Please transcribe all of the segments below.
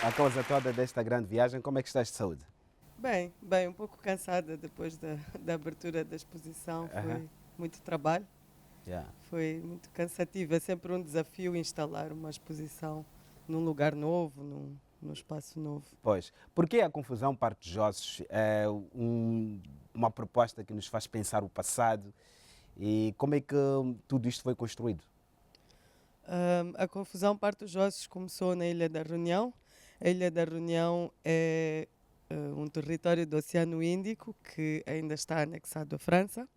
a causa toda desta grande viagem, como é que estás de saúde? Bem, um pouco cansada depois da abertura da exposição. Aham, Foi muito trabalho, yeah. foi muito cansativo. É sempre um desafio instalar uma exposição num lugar novo, num espaço novo. Pois, porque a confusão parte dos ossos é uma proposta que nos faz pensar o passado e como é que tudo isto foi construído? A confusão parte dos ossos começou na Ilha da Reunião. A Ilha da Reunião é um território do Oceano Índico que ainda está anexado à França.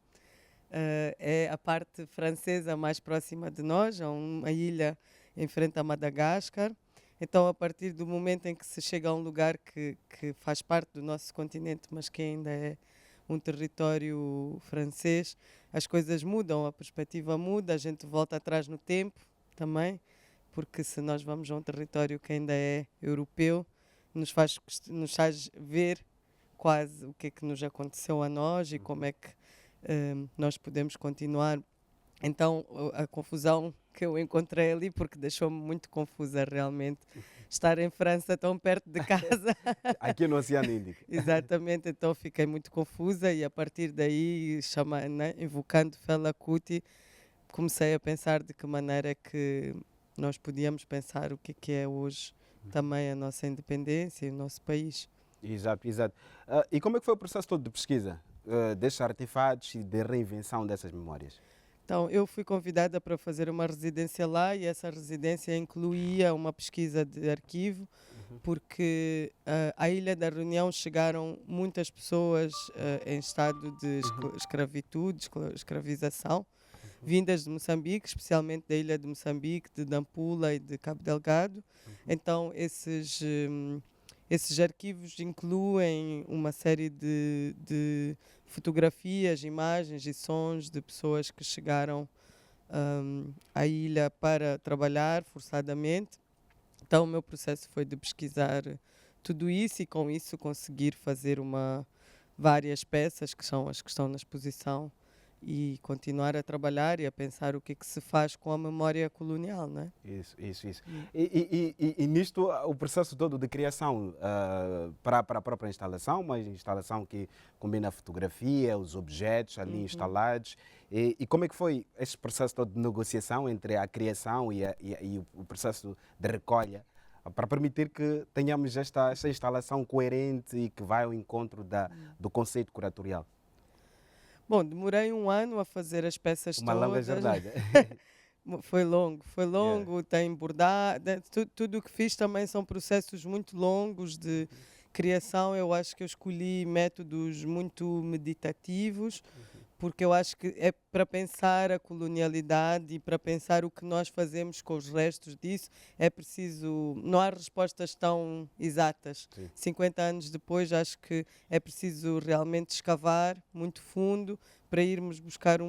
É a parte francesa mais próxima de nós, é uma ilha em frente a Madagascar. Então, a partir do momento em que se chega a um lugar que faz parte do nosso continente, mas que ainda é um território francês, as coisas mudam, a perspectiva muda, a gente volta atrás no tempo também, porque se nós vamos a um território que ainda é europeu, nos faz ver quase o que é que nos aconteceu a nós e como é que nós podemos continuar. Então, a confusão que eu encontrei ali, porque deixou-me muito confusa realmente, estar em França tão perto de casa. Aqui no Oceano Índico. Exatamente, então fiquei muito confusa e a partir daí, né, invocando Fela Kuti, comecei a pensar de que maneira é que nós podíamos pensar o que é hoje também a nossa independência e o nosso país. Exato, exato. E como é que foi o processo todo de pesquisa destes artefatos e de reinvenção dessas memórias? Então, eu fui convidada para fazer uma residência lá e essa residência incluía uma pesquisa de arquivo, porque à Ilha da Reunião chegaram muitas pessoas em estado de Uhum, escravitude, escravização, vindas de Moçambique, especialmente da Ilha de Moçambique, de Nampula e de Cabo Delgado. Então, esses arquivos incluem uma série de fotografias, imagens e sons de pessoas que chegaram à ilha para trabalhar forçadamente. Então, o meu processo foi de pesquisar tudo isso e, com isso, conseguir fazer várias peças que são as que estão na exposição e continuar a trabalhar e a pensar o que é que se faz com a memória colonial, não é? isso, isso, isso. Hum. E nisto, o processo todo de criação para a própria instalação, uma instalação que combina a fotografia, os objetos ali Uhum. instalados, e como é que foi esse processo todo de negociação entre a criação e o processo de recolha, para permitir que tenhamos esta instalação coerente e que vai ao encontro do conceito curatorial? Bom, demorei um ano a fazer as peças Uma longa todas. jornada. Foi Yeah. longo, tem bordado, tudo o que fiz também são processos muito longos de criação. Eu acho que eu escolhi métodos muito meditativos, porque eu acho que é para pensar a colonialidade e para pensar o que nós fazemos com os restos disso, é preciso, não há respostas tão exatas. Sim. 50 anos depois, acho que é preciso realmente escavar muito fundo para irmos buscar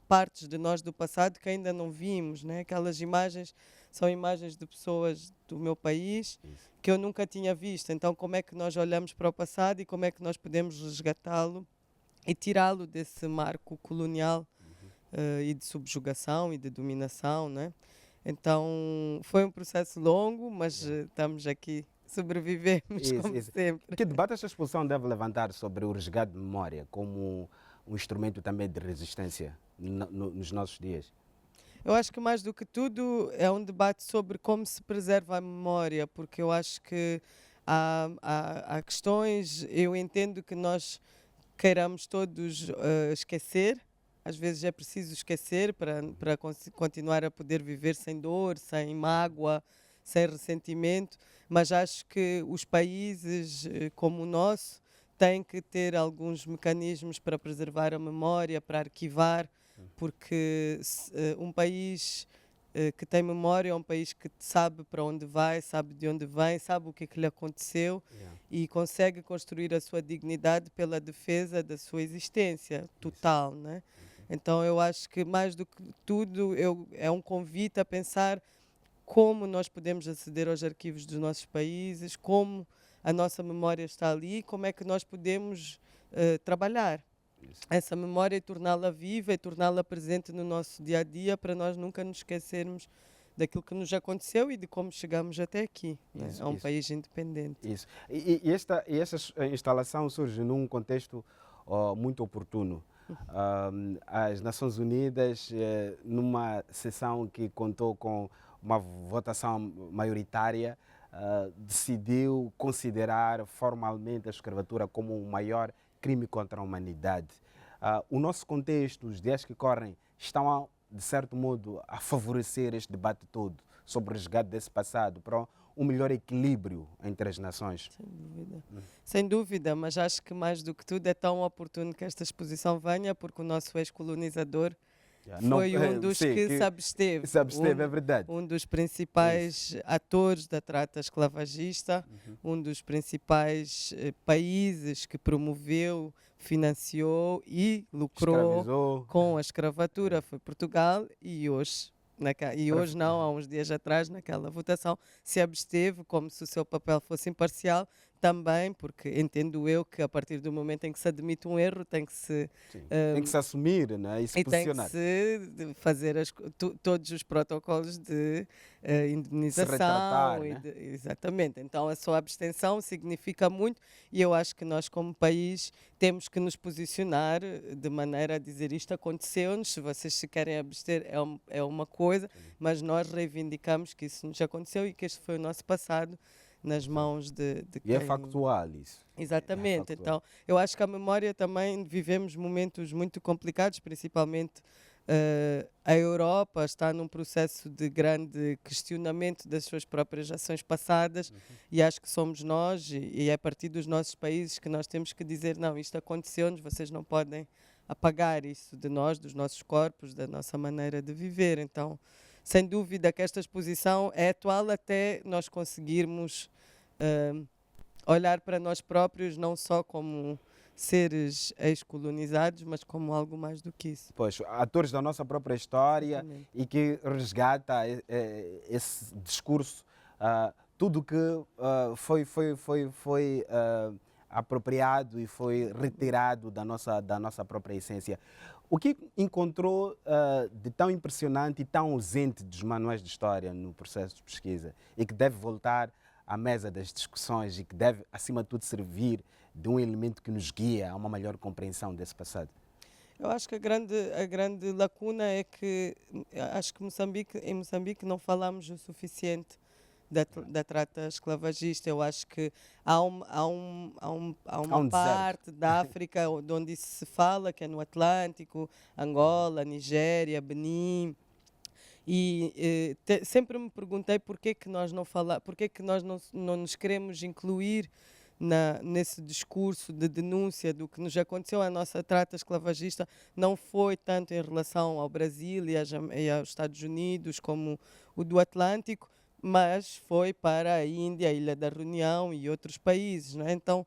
partes de nós do passado que ainda não vimos, né? Aquelas imagens são imagens de pessoas do meu país Isso. que eu nunca tinha visto. Então, como é que nós olhamos para o passado e como é que nós podemos resgatá-lo e tirá-lo desse marco colonial e de subjugação e de dominação, né? Então, foi um processo longo, mas Yeah. estamos aqui, sobrevivemos Isso, como isso. sempre. Que debate esta exposição deve levantar sobre o resgate de memória como um instrumento também de resistência nos nossos dias? Eu acho que mais do que tudo é um debate sobre como se preserva a memória, porque eu acho que há questões, eu entendo que nós queiramos todos esquecer, às vezes é preciso esquecer para continuar a poder viver sem dor, sem mágoa, sem ressentimento, mas acho que os países como o nosso têm que ter alguns mecanismos para preservar a memória, para arquivar, porque um país que tem memória é um país que sabe para onde vai, sabe de onde vem, sabe o que é que lhe aconteceu Yeah. e consegue construir a sua dignidade pela defesa da sua existência Isso. total, né? Então eu acho que mais do que tudo é um convite a pensar como nós podemos aceder aos arquivos dos nossos países, como a nossa memória está ali, como é que nós podemos trabalhar Isso. essa memória e torná-la viva e torná-la presente no nosso dia a dia para nós nunca nos esquecermos daquilo que nos aconteceu e de como chegamos até aqui, né? Isso, A um isso. país independente. Isso. Essa instalação surge num contexto muito oportuno. As Nações Unidas, numa sessão que contou com uma votação maioritária, decidiu considerar formalmente a escravatura como o maior crime contra a humanidade. O nosso contexto, os dias que correm, estão, de certo modo, a favorecer este debate todo sobre o resgate desse passado para um melhor equilíbrio entre as nações. Sem dúvida. Sem dúvida, mas acho que mais do que tudo é tão oportuno que esta exposição venha, porque o nosso ex-colonizador foi um dos sim, que se absteve. Se absteve, é verdade. Um dos principais atores da trata esclavagista, um dos principais países que promoveu, financiou e lucrou Escravizou. com a escravatura foi Portugal e hoje. E hoje não, há uns dias atrás, naquela votação, se absteve como se o seu papel fosse imparcial, também porque entendo eu que a partir do momento em que se admite um erro tem que se Tem que se assumir, né? E se e tem que posicionar. se fazer todos os protocolos de indemnização. retratar, né? Exatamente. Então a sua abstenção significa muito e eu acho que nós como país temos que nos posicionar de maneira a dizer isto aconteceu-nos, se vocês se querem abster é uma coisa, mas nós reivindicamos que isso nos aconteceu e que este foi o nosso passado nas mãos de E é quem... factual isso. Exatamente, É factual. então eu acho que a memória também vivemos momentos muito complicados, principalmente a Europa está num processo de grande questionamento das suas próprias ações passadas e acho que somos nós e é a partir dos nossos países que nós temos que dizer não, isto aconteceu-nos, vocês não podem apagar isso de nós, dos nossos corpos, da nossa maneira de viver, então sem dúvida que esta exposição é atual até nós conseguirmos olhar para nós próprios não só como seres ex-colonizados, mas como algo mais do que isso. Pois, atores da nossa própria história. Exatamente. E que resgata esse discurso, tudo que foi apropriado e foi retirado da nossa própria essência. O que encontrou de tão impressionante e tão ausente dos manuais de história no processo de pesquisa e que deve voltar à mesa das discussões e que deve, acima de tudo, servir de um elemento que nos guia a uma melhor compreensão desse passado? Eu acho que a grande lacuna é que acho que em Moçambique não falamos o suficiente da trata esclavagista. Eu acho que há uma parte da África onde isso se fala, que é no Atlântico, Angola, Nigéria, Benin. E sempre me perguntei porquê que nós não nos queremos incluir nesse discurso de denúncia do que nos aconteceu. A nossa trata esclavagista não foi tanto em relação ao Brasil e aos Estados Unidos como o do Atlântico, mas foi para a Índia, a Ilha da Reunião e outros países, não é? Então,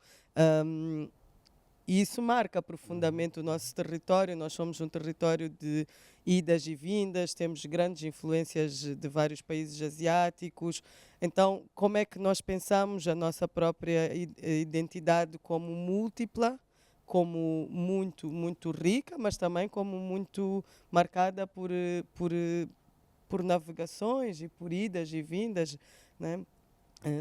isso marca profundamente o nosso território. Nós somos um território de idas e vindas, temos grandes influências de vários países asiáticos. Então, como é que nós pensamos a nossa própria identidade como múltipla, como muito, muito rica, mas também como muito marcada por navegações e por idas e vindas, né?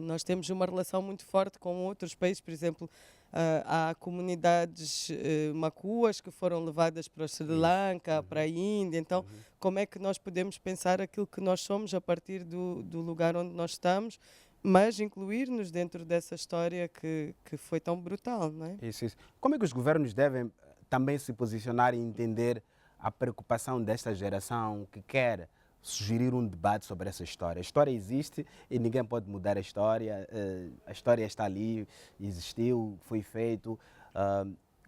Nós temos uma relação muito forte com outros países, por exemplo, há comunidades macuas que foram levadas para o Sri Lanka, para a Índia. Então, como é que nós podemos pensar aquilo que nós somos a partir do lugar onde nós estamos, mas incluir-nos dentro dessa história que foi tão brutal, não é? Isso. Como é que os governos devem também se posicionar e entender a preocupação desta geração que quer sugerir um debate sobre essa história? A história existe e ninguém pode mudar a história. A história está ali, existiu, foi feito.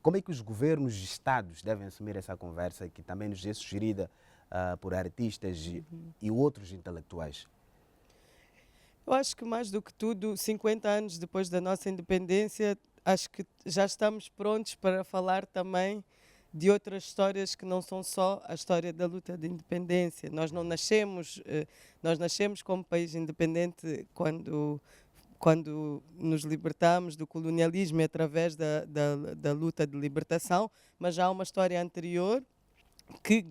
Como é que os governos e estados devem assumir essa conversa que também nos é sugerida por artistas e outros intelectuais? Eu acho que mais do que tudo, 50 anos depois da nossa independência, acho que já estamos prontos para falar também de outras histórias que não são só a história da luta de independência. Nós nascemos como país independente quando nos libertamos do colonialismo através da luta de libertação, mas já há uma história anterior que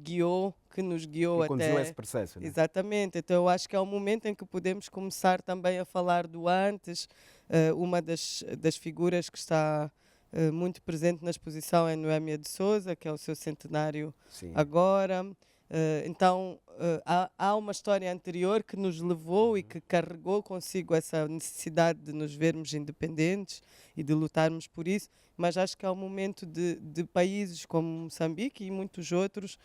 nos guiou Que conduziu a esse até. processo, né? Exatamente, então eu acho que é o momento em que podemos começar também a falar do antes. Uma das figuras que está muito presente na exposição é Noémia de Souza, que é o seu centenário Sim. agora. Então, há uma história anterior que nos levou e que carregou consigo essa necessidade de nos vermos independentes e de lutarmos por isso, mas acho que é o momento de países como Moçambique e muitos outros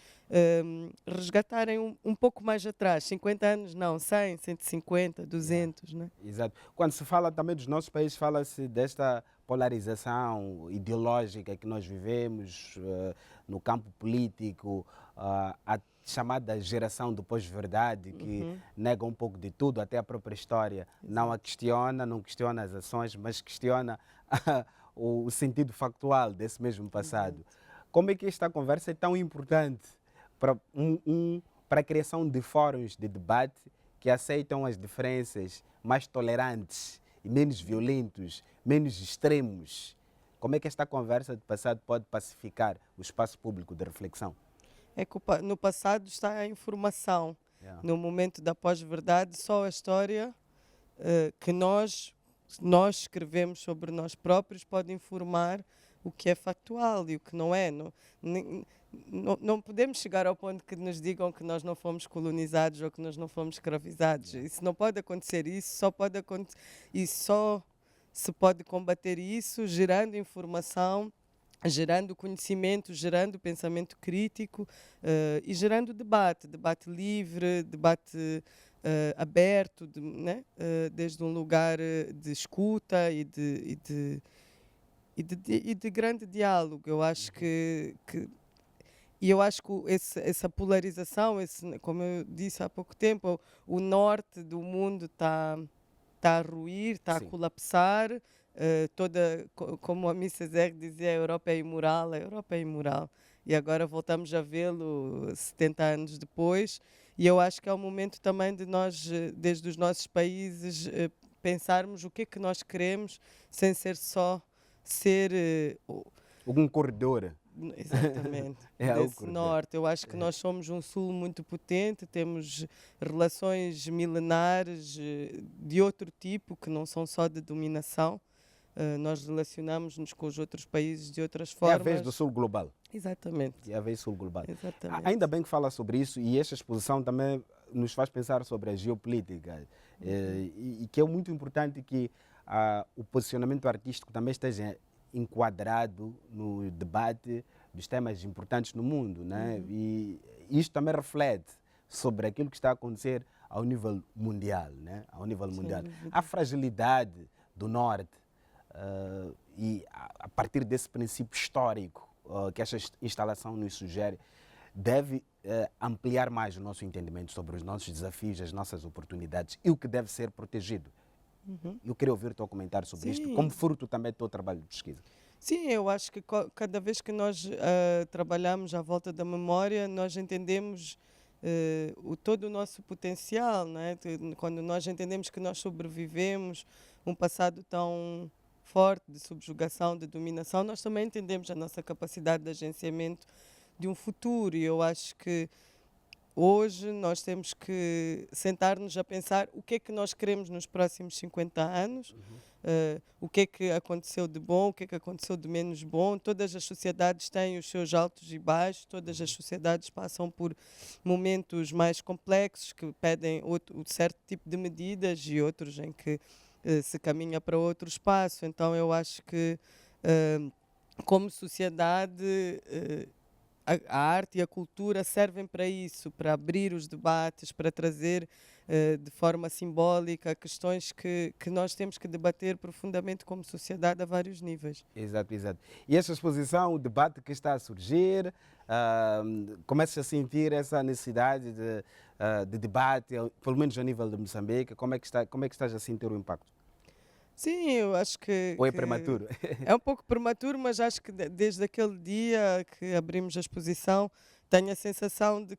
resgatarem um pouco mais atrás, 50 anos não, 100, 150, Yeah. 200, né? Exato. Quando se fala também dos nossos países, fala-se desta polarização ideológica que nós vivemos no campo político, a chamada geração do pós-verdade, que Uhum, nega um pouco de tudo, até a própria história. Não a exato. questiona, não questiona as ações, mas questiona o sentido factual desse mesmo passado. Exato. Como é que esta conversa é tão importante para, para a criação de fóruns de debate que aceitam as diferenças, mais tolerantes e menos violentos, menos extremos? Como é que esta conversa de passado pode pacificar o espaço público de reflexão? É que no passado está a informação. Yeah. No momento da pós-verdade, só a história que nós escrevemos sobre nós próprios pode informar o que é factual e o que não é. Não podemos chegar ao ponto que nos digam que nós não fomos colonizados ou que nós não fomos escravizados. Yeah. Isso não pode acontecer. Isso só pode acontecer. E só se pode combater isso gerando informação, gerando conhecimento, gerando pensamento crítico e gerando debate livre, debate aberto, né? Desde um lugar de escuta e de grande diálogo. Eu acho e eu acho que essa polarização, como eu disse há pouco tempo, o norte do mundo está a ruir, está a Sim. colapsar. Como a Miss Césaire dizia, a Europa é imoral, a Europa é imoral. E agora voltamos a vê-lo 70 anos depois. E eu acho que é o momento também de nós, desde os nossos países, pensarmos o que é que nós queremos, sem ser só ser. Algum corredor. Exatamente, É o desse corredor. norte. Eu acho que nós somos um sul muito potente, temos relações milenares de outro tipo, que não são só de dominação. Nós relacionamos-nos com os outros países de outras É a vez do formas. sul global. Exatamente, É a vez sul global. Ainda exatamente. bem que fala sobre isso, e esta exposição também nos faz pensar sobre a geopolítica, e que é muito importante que o posicionamento artístico também esteja enquadrado no debate dos temas importantes no mundo, né? Uhum. E isto também reflete sobre aquilo que está a acontecer ao nível mundial, né? Ao nível Sem mundial. dúvida. A fragilidade do norte, e a partir desse princípio histórico que esta instalação nos sugere, deve ampliar mais o nosso entendimento sobre os nossos desafios, as nossas oportunidades e o que deve ser protegido. Uhum. Eu queria ouvir o teu comentário sobre isto, como Sim, fruto também do teu trabalho de pesquisa. sim, eu acho que cada vez que nós trabalhamos à volta da memória, nós entendemos todo o nosso potencial, né? Quando nós entendemos que nós sobrevivemos um passado tão forte de subjugação, de dominação, nós também entendemos a nossa capacidade de agenciamento de um futuro. E eu acho que hoje nós temos que sentar-nos a pensar o que é que nós queremos nos próximos 50 anos, o que é que aconteceu de bom, o que é que aconteceu de menos bom. Todas as sociedades têm os seus altos e baixos, todas as sociedades passam por momentos mais complexos que pedem um certo tipo de medidas e outros em que se caminha para outro espaço. Então eu acho que eh, como sociedade a arte e a cultura servem para isso, para abrir os debates, para trazer de forma simbólica questões que nós temos que debater profundamente como sociedade a vários níveis. Exato, exato. E esta exposição, o debate que está a surgir, começa a sentir essa necessidade de debate, pelo menos a nível de Moçambique. Como é que estás a sentir o impacto? Sim, eu acho Ou é que prematuro? é um pouco prematuro, mas acho que desde aquele dia que abrimos a exposição, tenho a sensação de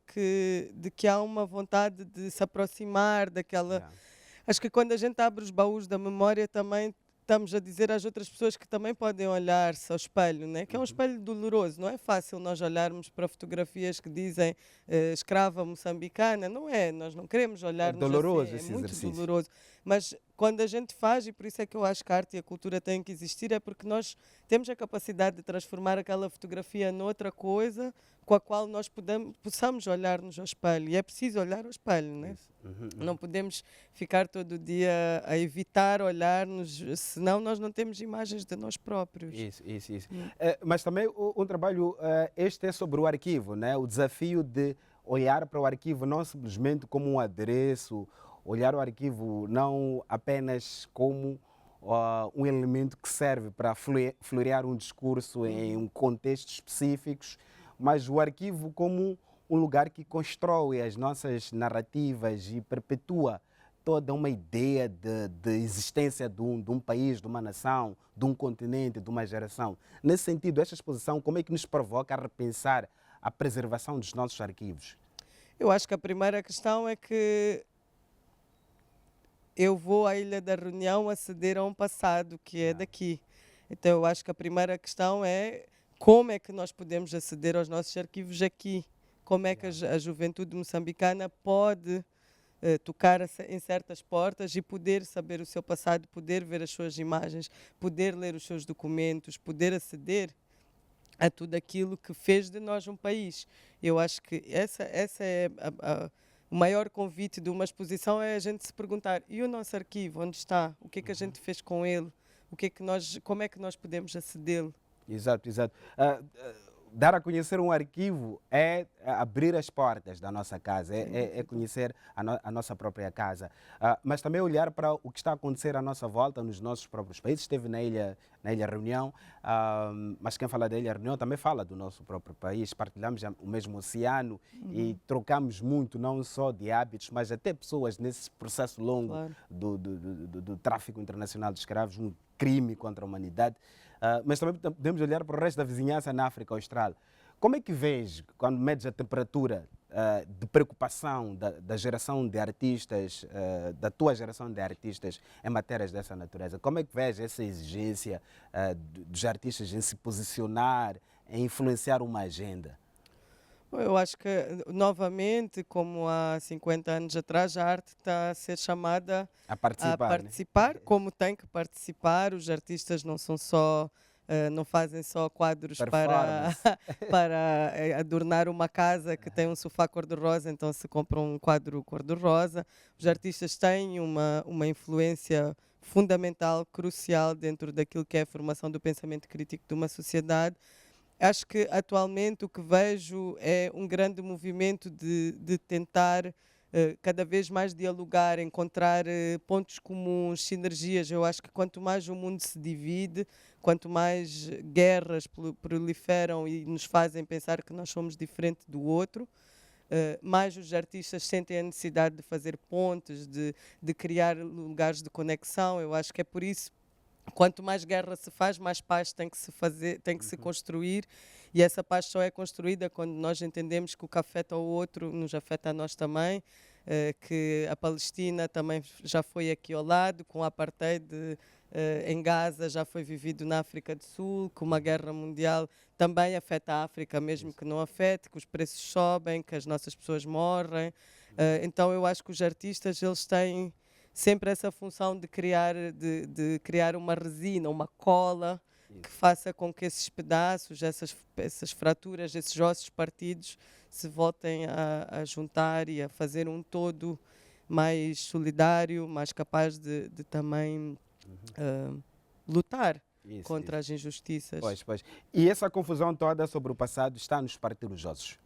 que há uma vontade de se aproximar daquela. Yeah. Acho que quando a gente abre os baús da memória também estamos a dizer às outras pessoas que também podem olhar-se ao espelho, né? Que é um espelho doloroso. Não é fácil nós olharmos para fotografias que dizem escrava moçambicana. Não é, nós não queremos É olhar-nos assim, doloroso é esse muito exercício. doloroso. Mas quando a gente faz, e por isso é que eu acho que a arte e a cultura têm que existir, é porque nós temos a capacidade de transformar aquela fotografia noutra coisa com a qual nós possamos olhar-nos ao espelho. E é preciso olhar ao espelho, né? Isso. Não podemos ficar todo dia a evitar olhar-nos, senão nós não temos imagens de nós próprios. Isso. Hum. Mas também um trabalho, este é sobre o arquivo, né? O desafio de olhar para o arquivo não simplesmente como um adereço, olhar o arquivo não apenas como um elemento que serve para florear um discurso em um contexto específicos, mas o arquivo como um lugar que constrói as nossas narrativas e perpetua toda uma ideia de existência de um país, de uma nação, de um continente, de uma geração. Nesse sentido, esta exposição, como é que nos provoca a repensar a preservação dos nossos arquivos? Eu acho que a primeira questão é que eu vou à Ilha da Reunião aceder a um passado que é daqui. Então eu acho que a primeira questão é como é que nós podemos aceder aos nossos arquivos aqui? Como é que a juventude moçambicana pode tocar em certas portas e poder saber o seu passado, poder ver as suas imagens, poder ler os seus documentos, poder aceder a tudo aquilo que fez de nós um país. Eu acho que essa é o maior convite de uma exposição, é a gente se perguntar, e o nosso arquivo, onde está? O que é que a gente fez com ele? Como é que nós podemos acedê-lo? Exato. Dar a conhecer um arquivo é abrir as portas da nossa casa, é conhecer a nossa própria casa. Mas também olhar para o que está a acontecer à nossa volta, nos nossos próprios países. Esteve na Ilha Reunião, mas quem fala da Ilha Reunião também fala do nosso próprio país. Partilhamos o mesmo oceano e trocamos muito, não só de hábitos, mas até pessoas nesse processo longo Claro. do tráfico internacional de escravos, um crime contra a humanidade. Mas também podemos olhar para o resto da vizinhança na África Austral. Como é que vês, quando medes a temperatura de preocupação da geração de artistas, da tua geração de artistas em matérias dessa natureza? Como é que vês essa exigência dos artistas em se posicionar, em influenciar uma agenda? Eu acho que, novamente, como há 50 anos atrás, a arte está a ser chamada A a participar, né? participar, como tem que participar. Os artistas não são só, não fazem só quadros para, Performance. para adornar uma casa que tem um sofá cor-de-rosa, então se compram um quadro cor-de-rosa. Os artistas têm uma influência fundamental, crucial dentro daquilo que é a formação do pensamento crítico de uma sociedade. Acho que atualmente o que vejo é um grande movimento de tentar cada vez mais dialogar, encontrar pontos comuns, sinergias. Eu acho que quanto mais o mundo se divide, quanto mais guerras proliferam e nos fazem pensar que nós somos diferente do outro, mais os artistas sentem a necessidade de fazer pontes, de criar lugares de conexão. Eu acho que é por isso. Quanto mais guerra se faz, mais paz tem que se fazer, tem que se construir, e essa paz só é construída quando nós entendemos que o que afeta o outro nos afeta a nós também, que a Palestina também já foi aqui ao lado, com o apartheid em Gaza já foi vivido na África do Sul, que uma guerra mundial também afeta a África, mesmo que não afete, que os preços sobem, que as nossas pessoas morrem. Então eu acho que os artistas eles têm sempre essa função de criar uma resina, uma cola que faça com que esses pedaços, essas fraturas, esses ossos partidos se voltem a juntar e a fazer um todo mais solidário, mais capaz de também lutar contra as injustiças. Pois. E essa confusão toda sobre o passado está a nos partir os ossos.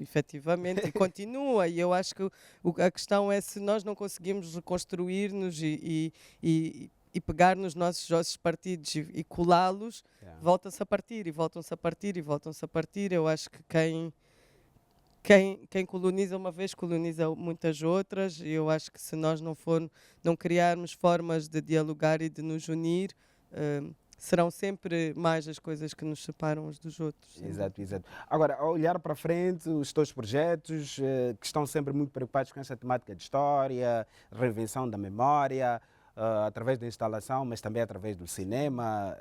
Efetivamente, e continua, e eu acho que a questão é se nós não conseguimos reconstruir-nos e pegar nos nossos ossos partidos e colá-los, voltam-se a partir, e voltam-se a partir, e voltam-se a partir. Eu acho que quem coloniza uma vez, coloniza muitas outras, e eu acho que se nós não criarmos formas de dialogar e de nos unir, serão sempre mais as coisas que nos separam uns dos outros. Exato. Agora, ao olhar para frente, os teus projetos, que estão sempre muito preocupados com essa temática de história, reinvenção da memória, através da instalação, mas também através do cinema,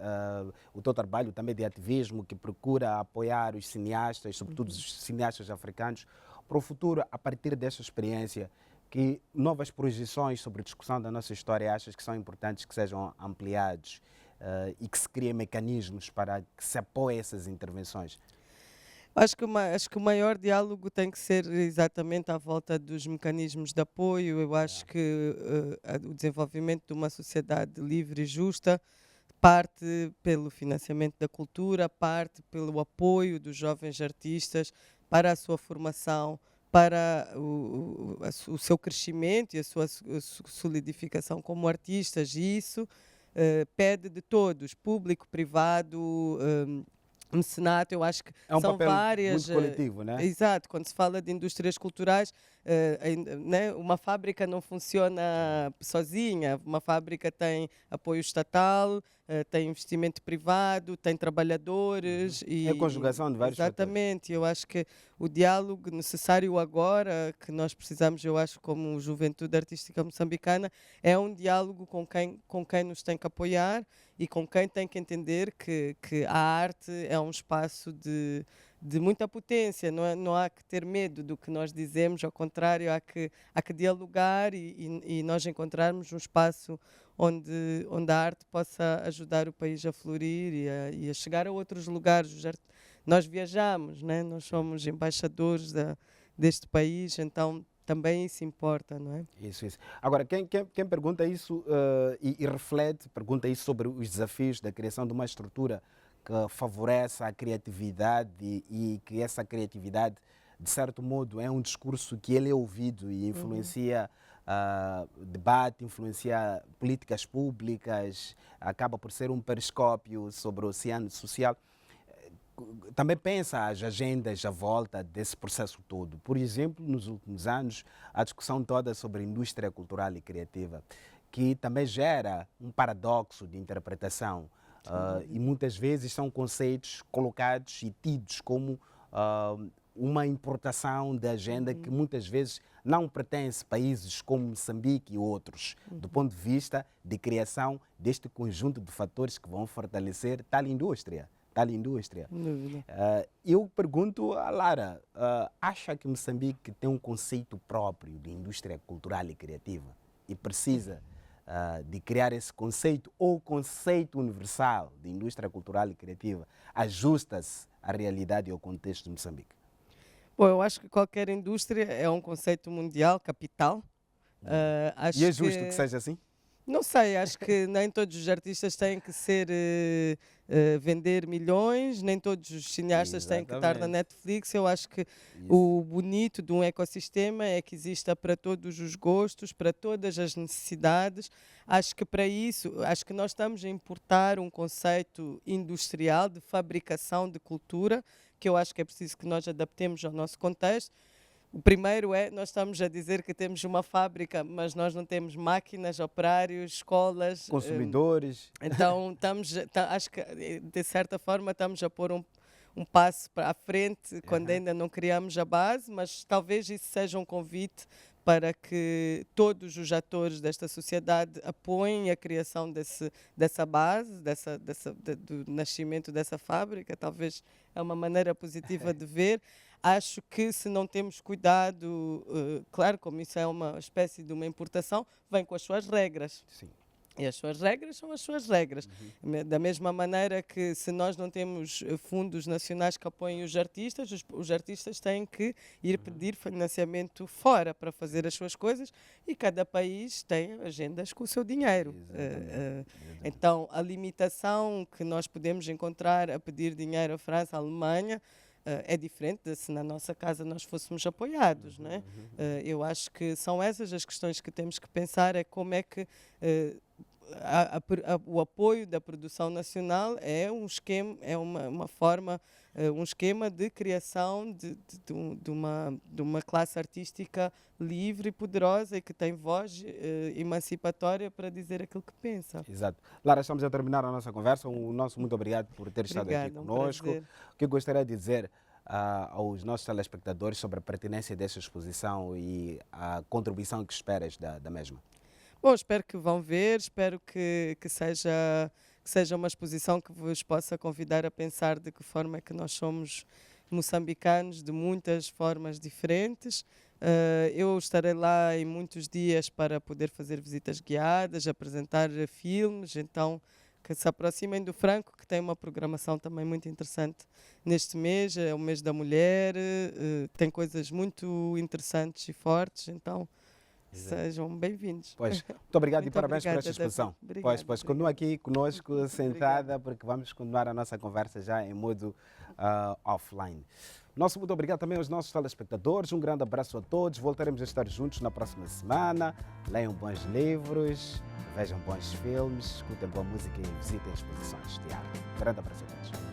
o teu trabalho também de ativismo que procura apoiar os cineastas, sobretudo os cineastas africanos, para o futuro, a partir desta experiência, que novas projeções sobre a discussão da nossa história achas que são importantes que sejam ampliados e que se criem mecanismos para que se apoie essas intervenções? Acho que o maior diálogo tem que ser exatamente à volta dos mecanismos de apoio. Eu acho que o desenvolvimento de uma sociedade livre e justa parte pelo financiamento da cultura, parte pelo apoio dos jovens artistas para a sua formação, para o seu crescimento e a sua solidificação como artistas. E isso pede de todos, público, privado, mecenato. Eu acho que É um são papel várias. muito coletivo, né? Exato, quando se fala de indústrias culturais, né, uma fábrica não funciona sozinha. Uma fábrica tem apoio estatal, tem investimento privado, tem trabalhadores É a conjugação de vários fatores. exatamente. Eu acho que o diálogo necessário agora, que nós precisamos, eu acho, como juventude artística moçambicana, é um diálogo com quem nos tem que apoiar e com quem tem que entender que a arte é um espaço de muita potência. Não há que ter medo do que nós dizemos, ao contrário, há que dialogar e nós encontrarmos um espaço onde a arte possa ajudar o país a florir e a chegar a outros lugares. Nós viajamos, né? Nós somos embaixadores deste país, então também isso importa, não é? Isso. Agora, quem pergunta isso e reflete, pergunta isso sobre os desafios da criação de uma estrutura que favoreça a criatividade e que essa criatividade, de certo modo, é um discurso que ele é ouvido e influencia debate, influencia políticas públicas, acaba por ser um periscópio sobre o oceano social. Também pensa as agendas à volta desse processo todo. Por exemplo, nos últimos anos, a discussão toda sobre a indústria cultural e criativa, que também gera um paradoxo de interpretação. E muitas vezes são conceitos colocados e tidos como uma importação da agenda que muitas vezes não pertence a países como Moçambique e outros, do ponto de vista de criação deste conjunto de fatores que vão fortalecer tal indústria. Eu pergunto a Lara, acha que Moçambique tem um conceito próprio de indústria cultural e criativa e precisa de criar esse conceito ou conceito universal de indústria cultural e criativa ajusta-se à realidade e ao contexto de Moçambique? Bom, eu acho que qualquer indústria é um conceito mundial, capital. E é Acho justo que que seja assim? Não sei, acho que nem todos os artistas têm que ser vender milhões, nem todos os cineastas têm que estar na Exatamente. Netflix. Eu acho que Isso. o bonito de um ecossistema é que exista para todos os gostos, para todas as necessidades. Acho que para isso, acho que nós estamos a importar um conceito industrial de fabricação de cultura, que eu acho que é preciso que nós adaptemos ao nosso contexto. O primeiro é, nós estamos a dizer que temos uma fábrica, mas nós não temos máquinas, operários, escolas. Consumidores. Então, acho que, de certa forma, estamos a pôr um passo para a frente quando ainda não criamos a base, mas talvez isso seja um convite para que todos os atores desta sociedade apoiem a criação dessa base, do nascimento dessa fábrica. Talvez é uma maneira positiva de ver. Acho que se não temos cuidado, claro, como isso é uma espécie de uma importação, vem com as suas regras. Sim. E as suas regras são as suas regras. Da mesma maneira que se nós não temos fundos nacionais que apoiem os artistas, os artistas têm que ir pedir financiamento fora para fazer as suas coisas e cada país tem agendas com o seu dinheiro. Exatamente. Então, a limitação que nós podemos encontrar a pedir dinheiro à França, à Alemanha, é diferente de se na nossa casa nós fôssemos apoiados, né? Eu acho que são essas as questões que temos que pensar, é como é que o apoio da produção nacional é um esquema, é uma forma, um esquema de criação de uma classe artística livre e poderosa e que tem voz emancipatória para dizer aquilo que pensa. Exato. Lara, estamos a terminar a nossa conversa. O nosso muito obrigado por ter estado aqui Obrigada, um conosco. prazer. O que eu gostaria de dizer aos nossos telespectadores sobre a pertinência desta exposição e a contribuição que esperas da mesma? Bom, espero que vão ver, espero que seja uma exposição que vos possa convidar a pensar de que forma é que nós somos moçambicanos, de muitas formas diferentes. Eu estarei lá em muitos dias para poder fazer visitas guiadas, apresentar filmes, então que se aproximem do Franco, que tem uma programação também muito interessante neste mês, é o mês da mulher, tem coisas muito interessantes e fortes, então Exato. sejam bem-vindos. Pois, muito obrigado e Muito parabéns por obrigada, esta exposição. David. Pois, continua Obrigada. aqui conosco, Muito sentada, porque vamos continuar a nossa conversa já em modo offline. Nosso muito obrigado também aos nossos telespectadores, um grande abraço a todos, voltaremos a estar juntos na próxima semana, leiam bons livros, vejam bons filmes, escutem boa música e visitem exposições de arte. Um grande abraço a todos.